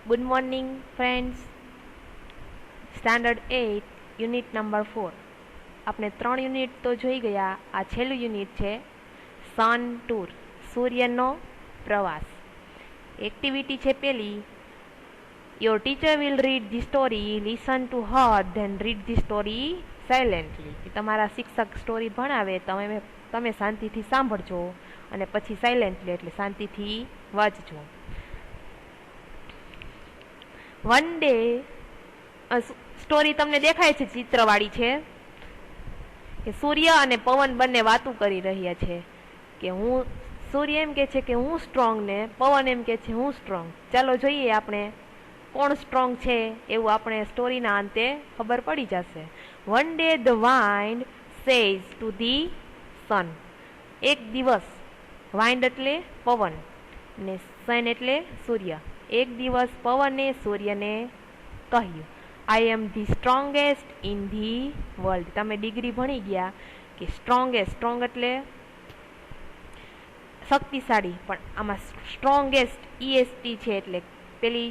Good morning, friends. Standard 8 unit number 4 આપણે 3 unit તો જોઈ ગયા. આ છેલ્લું યુનિટ છે સન ટૂર, સૂર્યનો પ્રવાસ. એક્ટિવિટી છે પેલી, your teacher will read the story, listen to her, than read the story silently. તમારા શિક્ષક સ્ટોરી ભણાવે, તમે શાંતિથી સાંભળજો અને પછી સાયલેન્ટલી એટલે શાંતિથી વાંચજો. વન ડે સ્ટોરી તમને દેખાય છે, ચિત્રવાળી છે કે સૂર્ય અને પવન બંને વાતું કરી રહ્યા છે કે સૂર્ય એમ કે છે કે હું સ્ટ્રોંગ ને પવન એમ કે છે હું સ્ટ્રોંગ. ચાલો જોઈએ આપણે કોણ સ્ટ્રોંગ છે એવું આપણે સ્ટોરીના અંતે ખબર પડી જશે. One day the wind says to the sun. એક દિવસ, વાઇન્ડ એટલે પવન ને સન એટલે સૂર્ય. એક દિવસ પવને સૂર્યને કહ્યું, I am the strongest in the world. તમે ડિગ્રી ભણી ગયા કે સ્ટ્રોંગેસ્ટ, સ્ટ્રોંગ એટલે શક્તિશાળી, પણ આમાં સ્ટ્રોંગેસ્ટ EST છે એટલે પેલી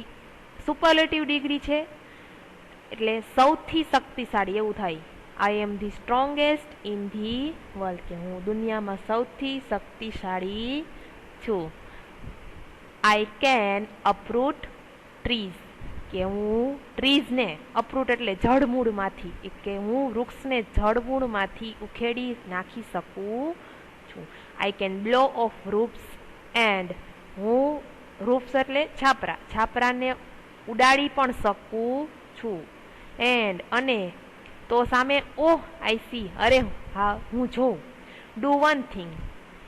સુપરલેટિવ ડિગ્રી છે એટલે સૌથી શક્તિશાળી એવું થાય. I am the strongest in the world, કે હું દુનિયામાં સૌથી શક્તિશાળી છું. આઈ કેન અપરૂટ ટ્રીઝ, કે હું ટ્રીઝને, અપરૂટ એટલે જળમૂળમાંથી, કે હું વૃક્ષને જળમૂળમાંથી ઉખેડી નાખી શકું છું. I can blow off roofs and, હું રૂફ્સ એટલે છાપરા, છાપરાને ઉડાડી પણ શકું છું. એન્ડ અને તો સામે ઓહ આઈ સી, અરે હા હું જોઉં. ડુ વન થિંગ,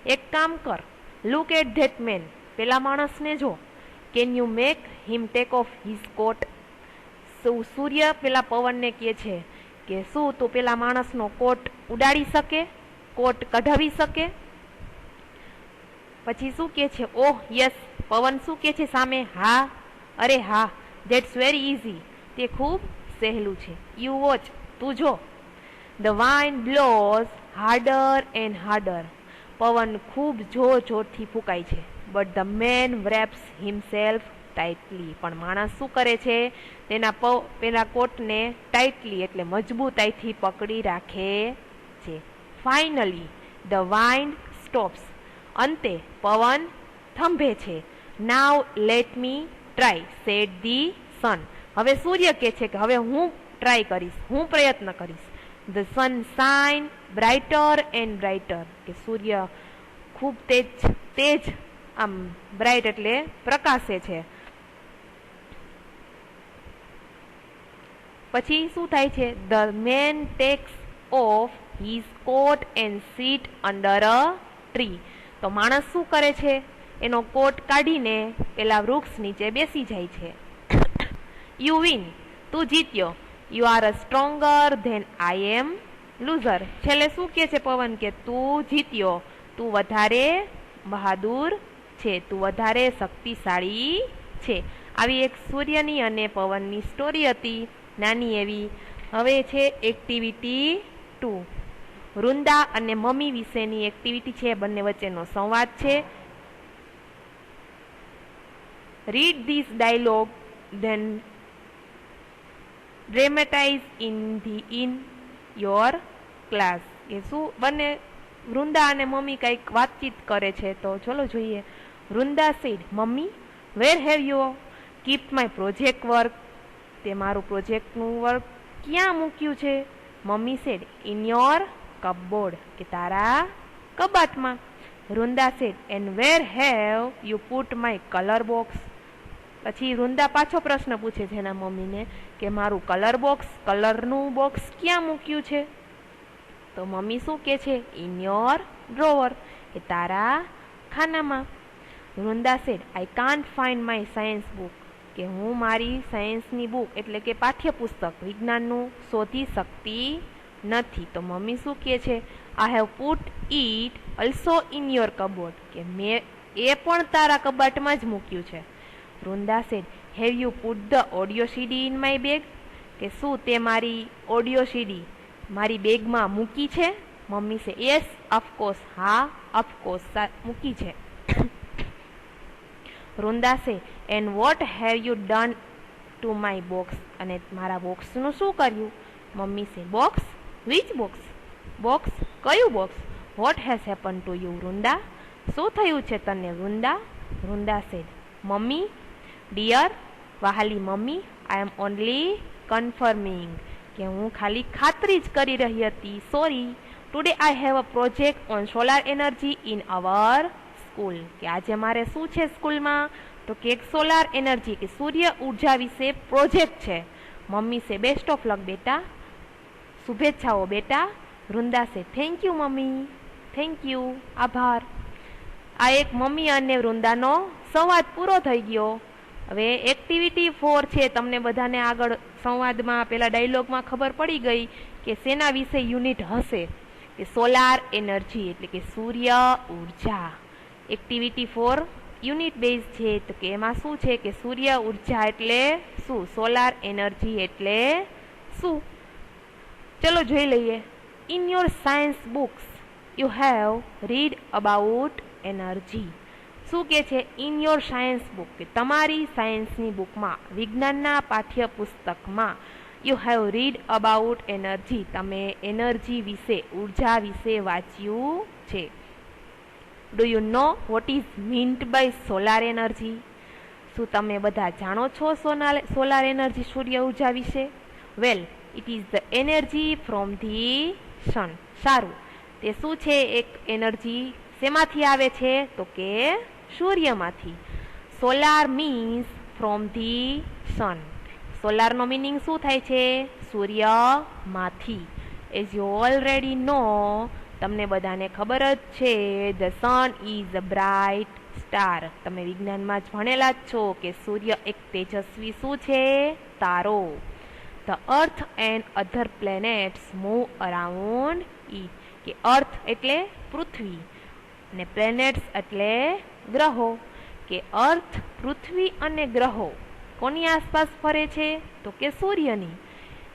એક કામ કર. લુક એટ ધેટ મેન, પેલા માણસને જો. Can you make him take off his coat. સૂર્ય પેલા પવનને કહે છે કે શું તું પેલા માણસનો કોટ ઉડાડી શકે, કોટ કઢાવી શકે. પછી શું કહે છે, ઓહ યસ. પવન શું કહે છે સામે, હા, અરે હા. ધેટ્સ વેરી ઇઝી, તે ખૂબ સહેલું છે. યુ વોચ, તું જો. The wind blows harder and harder. પવન ખૂબ જોર જોરથી ફૂંકાય છે. But the man wraps himself tightly. પણ માણસ શું કરે છે, તેના પેલા કોટને ટાઇટલી એટલે મજબૂતાઈથી પકડી રાખે છે. Finally the wind stops. અંતે પવન થંભે છે. Now let me try, said the sun. હવે સૂર્ય કહે છે કે હવે હું ટ્રાય કરીશ, હું પ્રયત્ન કરીશ. The sun shine brighter and brighter, કે સૂર્ય ખૂબ તેજ આમ બ્રાઇટ એટલે પ્રકાશે છે. પછી શું થાય છે, the man takes off his coat and sit under a tree. તો માણસ શું કરે છે, એનો કોટ કાઢીને પેલા વૃક્ષ નીચે બેસી જાય છે. યુ વિન, તું જીત્યો. You are a stronger than I am loser. છેલ્લે શું કહે છે પવન, કે તું જીત્યો, તું વધારે બહાદુર છે, તું વધારે શક્તિશાળી છે. આવી એક સૂર્યની અને પવનની સ્ટોરી હતી, નાની એવી. હવે છે એક્ટિવિટી 2, વૃંદા અને મમ્મી વિશેની એક્ટિવિટી છે. બંને વચ્ચેનો સંવાદ છે. Read this dialogue then dramatise in your class. એ શું બંને વૃંદા અને મમ્મી કંઈક વાતચીત કરે છે, તો ચલો જોઈએ. Vrinda said, mummy where have you keep my project work. તે મારું પ્રોજેક્ટનું વર્ક ક્યાં મૂક્યું છે. Mummy said, in your cupboard, કે તારા કબાટમાં. Vrinda said, and where have you put my colour box. પછી વૃંદા પાછો પ્રશ્ન પૂછે છે એના મમ્મીને કે મારું કલર બોક્સ, કલરનું બોક્સ ક્યાં મૂક્યું છે. તો મમ્મી શું કહે છે, ઇન યોર ડ્રોવર, કે તારા ખાનામાં. Vrinda said, I can't find my science book, કે હું મારી સાયન્સની બુક એટલે કે પાઠ્યપુસ્તક વિજ્ઞાનનું શોધી શકતી નથી. તો મમ્મી શું કહે છે, I have put it also in your cupboard, કે મેં એ પણ તારા કબાટમાં જ મૂક્યું છે. Vrinda said, have you put the audio CD in my bag, કે શું તે મારી ઓડિયો સીડી મારી બેગમાં મૂકી છે. મમ્મી સે, યસ ઓફકોર્સ, હા ઓફકોર્સ મૂકી છે. Vrinda say and what have you done to my box, અને મારા બોક્સનું શું કર્યું? Mummy say box, which box? Box, કયું બોક્સ? What has happen to you Vrinda, શું થયું છે તને Vrinda? Vrinda said, mummy dear, વહાલી mummy, I am only confirming, કે હું ખાલી ખાતરી જ કરી રહી હતી. Sorry, today I have a project on solar energy in our school, કે આજે મારે શું છે સ્કૂલમાં? તો કે એક સોલાર એનર્જી કે સૂર્ય ઉર્જા વિશે પ્રોજેક્ટ છે. મમ્મી સે બેસ્ટ ઓફ લક બેટા, શુભેચ્છાઓ બેટા. વૃંદા સે thank you mummy, thank you, આભાર. આ એક મમ્મી અને વૃંદાનો સંવાદ પૂરો થઈ ગયો. હવે એક્ટિવિટી 4 છે. તમને બધાને આગળ સંવાદમાં પેલા ડાયલોગમાં ખબર પડી ગઈ કે શેના વિશે યુનિટ હશે, કે સોલાર એનર્જી એટલે કે સૂર્ય ઉર્જા. એક્ટિવિટી 4 યુનિટ બેઝ છે, તો કે એમાં શું છે કે સૂર્ય ઉર્જા એટલે શું, સોલાર એનર્જી એટલે શું. ચલો જોઈ લઈએ. In your science books you have read about energy. શું કે છે? ઇન યોર સાયન્સ બુક, કે તમારી સાયન્સની બુકમાં, વિજ્ઞાનના પાઠ્યપુસ્તકમાં, you have read about energy, તમે એનર્જી વિશે, ઉર્જા વિશે વાંચ્યું છે. Do you know what is meant by solar energy? શું તમે બધા જાણો છો સોલાર એનર્જી, સૂર્ય ઉર્જા વિશે? Well, it is the energy from the sun. સારું, તે શું છે? એક એનર્જી શેમાંથી આવે છે? તો કે સૂર્યમાંથી. Solar means from the sun. સોલારનો મિનિંગ શું થાય છે? સૂર્યમાંથી. એઝ યુ ઓલરેડી નો, તમને બધાને ખબર જ છે, the sun is a bright star. તમે વિજ્ઞાનમાં જ ભણેલા જ છો કે સૂર્ય એક તેજસ્વી શું છે? તારો. The earth and other planets move around it, કે અર્થ એટલે પૃથ્વી અને પ્લેનેટ્સ એટલે ગ્રહો, કે અર્થ, પૃથ્વી અને ગ્રહો કોની આસપાસ ફરે છે? તો કે સૂર્યની.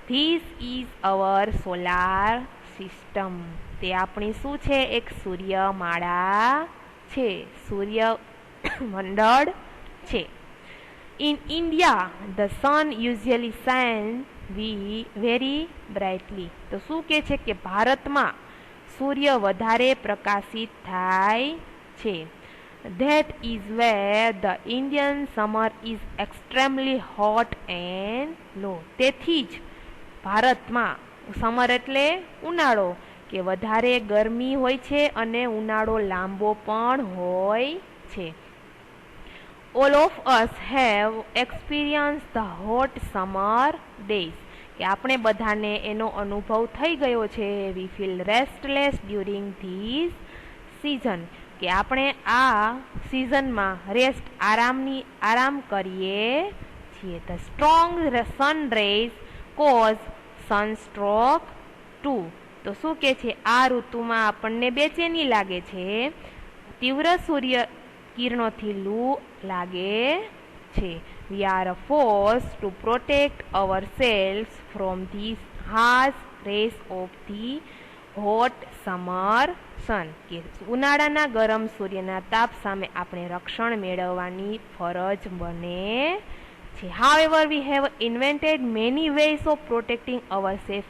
This is our solar system. તે આપણી શું છે? એક સૂર્યમાળા છે, સૂર્ય મંડળ છે. In India the sun usually shine very brightly. તો શું કે છે કે ભારતમાં સૂર્ય વધારે પ્રકાશિત થાય છે. That is where the Indian summer is extremely hot and low. તેથી જ ભારતમાં સમર એટલે ઉનાળો, કે વધારે ગરમી હોય છે અને ઉનાળો લાંબો પણ હોય છે. All of us have experienced the hot summer days. કે આપણે બધાને એનો અનુભવ થઈ ગયો છે. We feel restless during this season. કે આપણે આ સિઝનમાં આરામ કરીએ છીએ. The strong sun rays cause sunstroke too. તો શું કે છે? આ ઋતુમાં આપણને બેચેની લાગે છે, તીવ્ર સૂર્ય કિરણોથી લૂ લાગે છે. We are forced to protect ourselves from these harsh rays of the hot summer sun. કે ઉનાળાના ગરમ સૂર્યના તાપ સામે આપણે રક્ષણ મેળવવાની ફરજ બને છે. However, we have invented many ways of protecting ourselves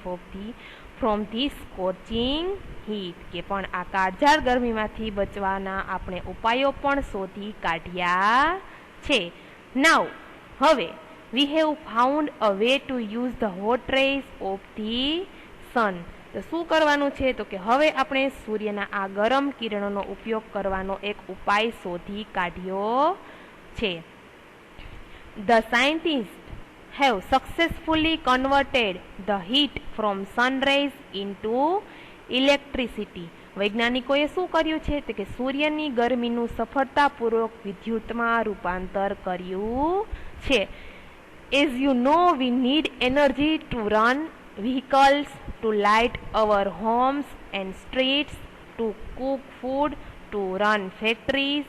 from this scorching heat. કે પણ આ કાળઝાળ ગરમીમાંથી બચવાના આપણે ઉપાયો પણ શોધી કાઢ્યા છે. Now, હવે we have found a way to use the hot rays of the sun. તો શું કરવાનું છે? તો કે હવે આપણે સૂર્યના આ ગરમ કિરણોનો ઉપયોગ કરવાનો એક ઉપાય શોધી કાઢ્યો છે. The scientists have successfully converted the heat from sun rays into electricity. વૈજ્ઞાનિકોએ શું કર્યું છે? તો કે સૂર્યની ગરમીનું સફળતાપૂર્વક વિદ્યુતમાં રૂપાંતર કર્યું છે. As you know, we need energy to run vehicles, to light our homes and streets, to cook food, to run factories,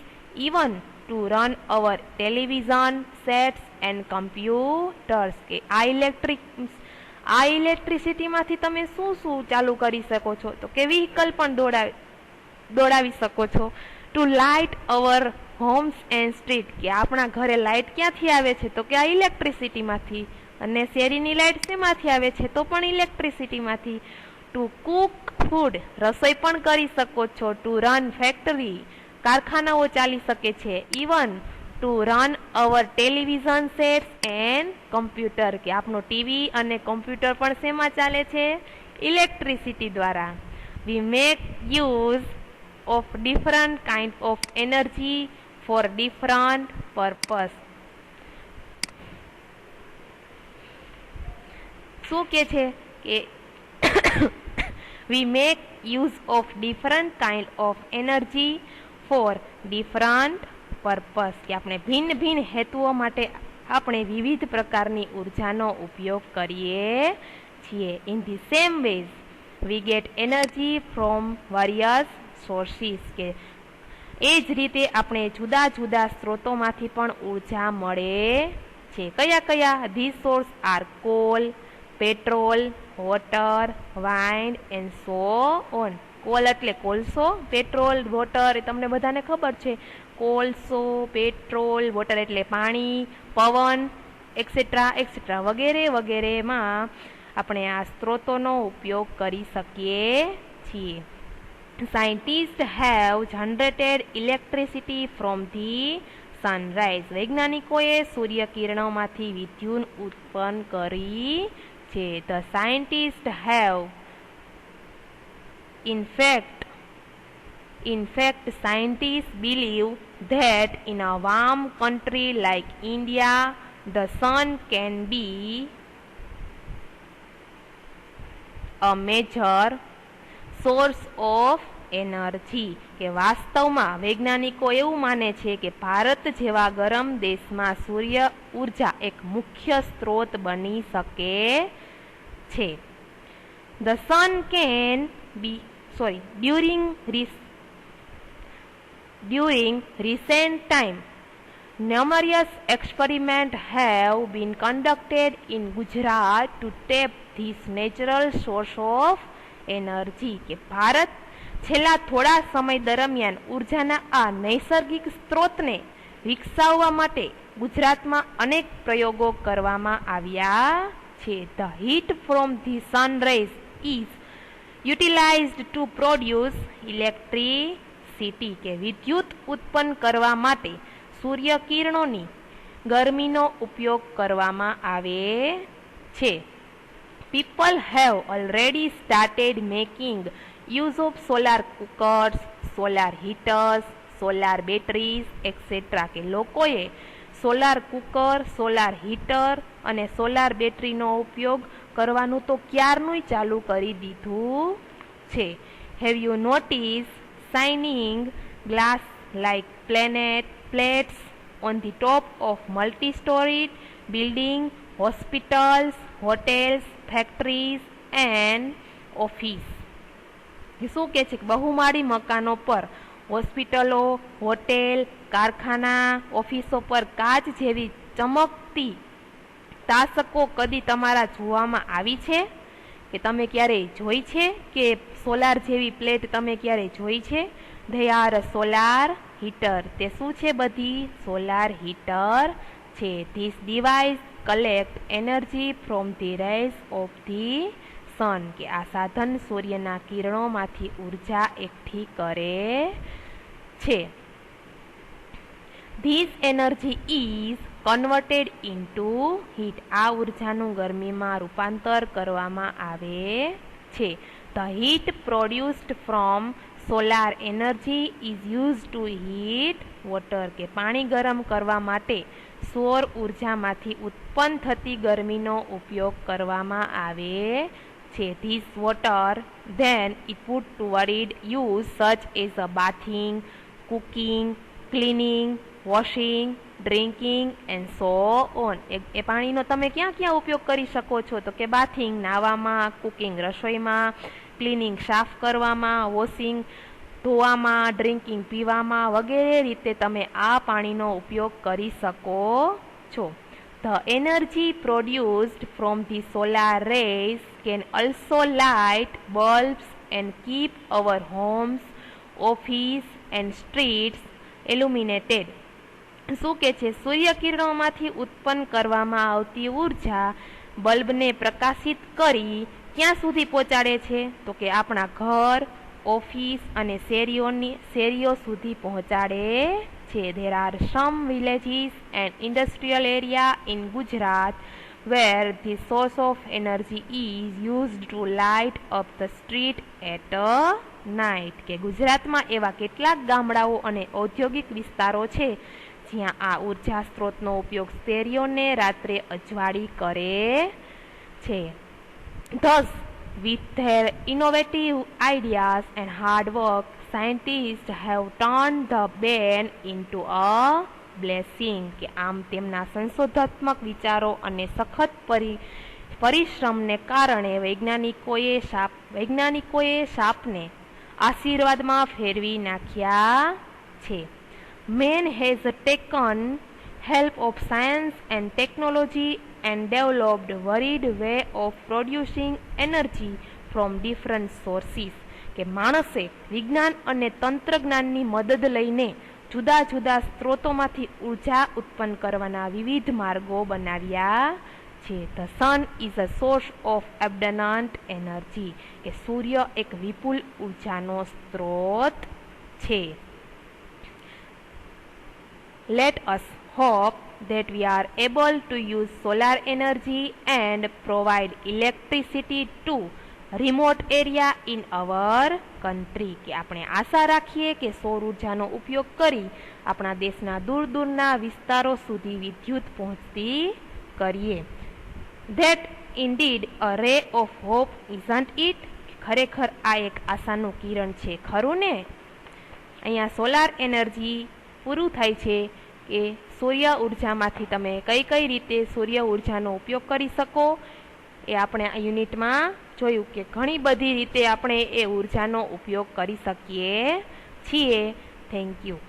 even to run our television sets and computers. કે આ ઇલેક્ટ્રિસિટીમાંથી તમે શું ચાલુ કરી શકો છો? તો કે વ્હીકલ પણ દોડાવી શકો છો. To light our homes and street કે આપણા ઘરે લાઇટ ક્યાંથી આવે છે તો કે આ ઇલેક્ટ્રિસિટીમાંથી, અને શેરીની લાઇટ શેમાંથી આવે છે તો પણ ઇલેક્ટ્રિસિટીમાંથી. ટુ કુક ફૂડ રસોઈ પણ કરી શકો છો. ટુ રન ફેક્ટરી કારખાનાઓ ચાલી શકે છે. Even to run our television sets and computer કે આપણો ટીવી અને કમ્પ્યુટર પણ શેમાં ચાલે છે? ઇલેક્ટ્રિસિટી દ્વારા. We make use of different kind of energy for different purpose. શું કે છે કે we make use of different kind of energy for different purpose કે આપણે ભિન્ન ભિન્ન હેતુઓ માટે આપણે વિવિધ પ્રકારની ઉર્જાનો ઉપયોગ કરીએ છીએ. In the same ways we get energy from various sources કે એ જ રીતે આપણે જુદા જુદા સ્ત્રોતોમાંથી પણ ઉર્જા મળે છે. કયા કયા? These sources are coal, petrol, water, wind and so on. Call એટલે કોલસો, પેટ્રોલ, વોટર એ તમને બધાને ખબર છે. કોલસો, પેટ્રોલ, વોટર એટલે પાણી, પવન એક્સેટ્રા એક્સેટ્રા વગેરે વગેરેમાં આપણે આ સ્ત્રોતોનો ઉપયોગ કરી શકીએ છીએ. Scientist have generated electricity from the sunrise. વૈજ્ઞાનિકોએ સૂર્યકિરણોમાંથી વિદ્યુત ઉત્પન્ન કરી છે. The scientists have in fact scientists believe that in a warm country like India the sun can be a major source of energy કે વાસ્તવમાં વૈજ્ઞાનિકો એવું માને છે કે ભારત જેવા ગરમ દેશમાં સૂર્ય ઉર્જા એક મુખ્ય સ્ત્રોત બની શકે છે. The sun can be during recent time numerous experiments have been conducted in Gujarat to tap this natural source of energy કે ભારત છેલ્લા થોડા સમય દરમિયાન ઉર્જાના આ નૈસર્ગિક સ્ત્રોતને વિકસાવવા માટે ગુજરાતમાં અનેક પ્રયોગો કરવામાં આવ્યા છે. The heat from the sun rays is utilized to produce electricity કે વિદ્યુત ઉત્પન્ન કરવા માટે સૂર્યકિરણોની ગરમીનો ઉપયોગ કરવામાં આવે છે. People have already started making use of solar cookers, solar heaters, solar batteries, etc. કે લોકોએ સોલાર કુકર, સોલાર હીટર અને સોલાર બેટરીનો ઉપયોગ કરવાનું તો ક્યારનું ચાલુ કરી દીધું છે. Have you noticed shining glass like plates on the top of multi-storied building, hospitals, hotels, factories and office? શું કે છે? બહુમાળી મકાનો પર, હોસ્પિટલો, હોટેલ, કારખાના, ઓફિસો પર કાચ જેવી ચમકતી તાસકો કદી તમારા જોવામાં આવી છે કે તમે ક્યારેય જોઈ છે કે સોલાર જેવી પ્લેટ તમે ક્યારેય જોઈ છે? They are a solar heater. તે શું છે? બધી સોલાર હીટર છે. This device collect energy from the rays of the sun કે આ સાધન સૂર્યના કિરણોમાંથી ઉર્જા એકઠી કરે છે. This energy is converted into heat. આ ઉર્જાનું ગરમીમાં રૂપાંતર કરવામાં આવે છે. The heat produced from solar energy is used to heat water કે પાણી ગરમ કરવા માટે સૌર ઉર્જામાંથી ઉત્પન્ન થતી ગરમીનો ઉપયોગ કરવામાં આવે છે. This water then is put to varied use such as bathing, cooking, cleaning, washing, drinking and so on. એ પાણીનો તમે ક્યાં ક્યાં ઉપયોગ કરી શકો છો? તો કે બાથિંગ નાવામાં, કુકિંગ રસોઈમાં, ક્લિનિંગ સાફ કરવામાં, વોશિંગ ધોવામાં, ડ્રિંકિંગ પીવામાં વગેરે રીતે તમે આ પાણીનો ઉપયોગ કરી શકો છો. The energy produced from the solar rays can also light bulbs and keep our homes, office and streets illuminated. શું કે છે? સૂર્યકિરણોમાંથી ઉત્પન્ન કરવામાં આવતી ઉર્જા બલ્બને પ્રકાશિત કરી ક્યાં સુધી પહોંચાડે છે? તો કે આપણા ઘર, ઓફિસ અને શેરીઓ સુધી પહોંચાડે છે. There are some villages and industrial area in Gujarat where the source of energy is used to light up the street at night. કે ગુજરાતમાં એવા કેટલાક ગામડાઓ અને ઔદ્યોગિક વિસ્તારો છે જ્યાં આ ઉર્જા સ્ત્રોતનો ઉપયોગ શેરીઓને રાત્રે અજવાળી કરે છે. Thus, with their innovative ideas and hard work, scientists have turned the ban into a blessing. કે આમ તેમના સંશોધનાત્મક વિચારો અને સખત પરિશ્રમને કારણે વૈજ્ઞાનિકોએ શાપને આશીર્વાદમાં ફેરવી નાખ્યા છે. Man has taken help of science and technology and developed varied way of producing energy from different sources. કે માણસે વિજ્ઞાન અને તંત્રજ્ઞાનની મદદ લઈને જુદા જુદા સ્ત્રોતોમાંથી ઉર્જા ઉત્પન્ન કરવાના વિવિધ માર્ગો બનાવ્યા છે. The sun is a source of abundant energy. કે સૂર્ય એક વિપુલ ઉર્જાનો સ્ત્રોત છે. Let us hope that we are able to use solar energy and provide electricity to remote area in our country. કે આપણે આશા રાખીએ કે સૌર ઉર્જાનો ઉપયોગ કરી આપણા દેશના દૂર દૂરના વિસ્તારો સુધી વિદ્યુત પહોંચતી કરીએ. That indeed a ray of hope, isn't it? ખરેખર આ એક આશાનું કિરણ છે, ખરું ને? અહીંયા સોલાર એનર્જી પૂરું થાય છે કે સૂર્ય ઉર્જામાંથી તમે કઈ કઈ રીતે સૂર્ય ઉર્જાનો ઉપયોગ કરી શકો એ આપણે આ યુનિટમાં જોયું કે ઘણી બધી રીતે આપણે એ ઉર્જાનો ઉપયોગ કરી શકીએ છીએ. Thank you.